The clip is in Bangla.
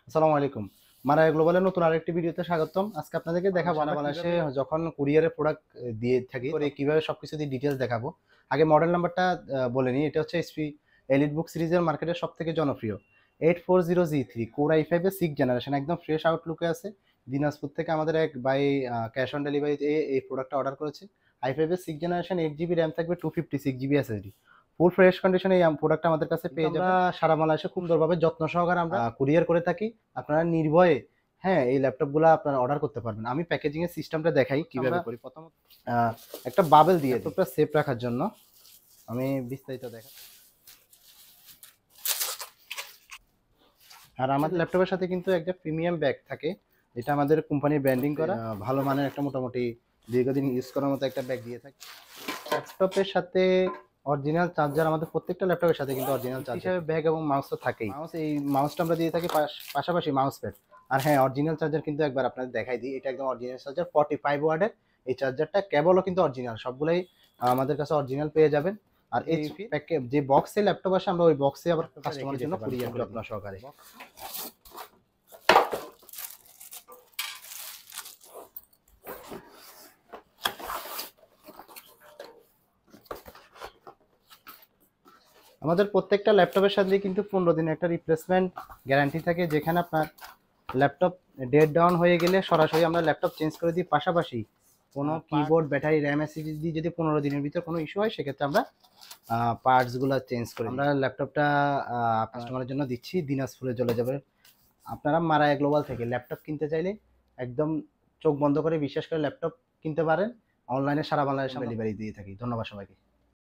আসসালামু আলাইকুম। মারায়া গ্লোবালের নতুন আরেকটি ভিডিওতে স্বাগতম। আজকে আপনাদেরকে দেখাবো আমরা বাংলাদেশে যখন কুরিয়ারের প্রোডাক্ট দিয়ে থাকি করে কিভাবে সবকিছু দিয়ে ডিটেইলস দেখাবো। আগে মডেল নাম্বারটা বলে নিই। এটা হচ্ছে HP এলিটবুক সিরিজের মার্কেটের সবথেকে জনপ্রিয় 840G3 কোর i5 এর 6th জেনারেশন, একদম ফ্রেশ আউটলুকে আছে। দিনাজপুর থেকে আমাদের এক ভাই ক্যাশ অন ডেলিভারিতে এই প্রোডাক্টটা অর্ডার করেছে। i5 এর 6th জেনারেশন, 8GB RAM থাকবে, 256GB SSD। ফুল ফ্রেশ কন্ডিশনে এই প্রোডাক্টটা আমাদের কাছে পেয়ে যাবেন। আমরা সারা বাংলাদেশে খুব সুন্দরভাবে যত্ন সহকারে আমরা কুরিয়ার করে থাকি। আপনারা নির্ভয়ে এই ল্যাপটপগুলো আপনারা অর্ডার করতে পারবেন। আমি প্যাকেজিং এর সিস্টেমটা দেখাই কিভাবে করি। প্রথমত একটা বাবেল দিয়ে ল্যাপটপটা সেফ রাখার জন্য আমি বিস্তারিত দেখাই। আর আমাদের ল্যাপটপের সাথে কিন্তু একটা প্রিমিয়াম ব্যাগ থাকে, এটা আমাদের কোম্পানির ব্র্যান্ডিং করা, ভালো মানের একটা মোটামুটি দীর্ঘদিন ইউজ করার মতো একটা ব্যাগ দিয়ে থাকে। ল্যাপটপের সাথে অরিজিনাল চার্জার, আমাদের প্রত্যেকটা ল্যাপটপের সাথে কিন্তু অরিজিনাল চার্জার হিসেবে ব্যাগ এবং মাউস তো থাকেই। এই মাউসটা আমরা দিয়ে থাকি, পাশাপাশি মাউস প্যাড। আর অরিজিনাল চার্জার কিন্তু একবার আপনাদের দেখাই দিই। এটা একদম অরিজিনাল চার্জার, 45 ওয়াটের এই চার্জারটা। কেবলও কিন্তু অরিজিনাল, সবগুলাই আমাদের কাছে অরিজিনাল পেয়ে যাবেন। আর এই যে বক্সে ল্যাপটপ আসে, আমরা ওই বক্সে আবার কাস্টমারের জন্য কুরিয়ার যত্ন সহকারে। আমাদের প্রত্যেকটা ল্যাপটপের সাথে কিন্তু 15 দিনের একটা রিপ্লেসমেন্ট গ্যারান্টি থাকে, যেখানে আপনার ল্যাপটপ ডেট ডাউন হয়ে গেলে সরাসরি আমরা ল্যাপটপ চেঞ্জ করে দিই। পাশাপাশি কোনো কিবোর্ড, ব্যাটারি, র্যাম, এসএসডি যদি 15 দিনের ভিতর কোনো ইস্যু হয়, সেক্ষেত্রে আমরা পার্টসগুলো চেঞ্জ করি। আমরা ল্যাপটপটা কাস্টমারের জন্য দিচ্ছি, দিনাজপুরে চলে যাবে। আপনারা মারায়া গ্লোবাল থেকে ল্যাপটপ কিনতে চাইলে একদম চোখ বন্ধ করে বিশ্বাস করে ল্যাপটপ কিনতে পারেন। অনলাইনে সারা বাংলাদেশে ডেলিভারি দিয়ে থাকি। ধন্যবাদ সবাইকে।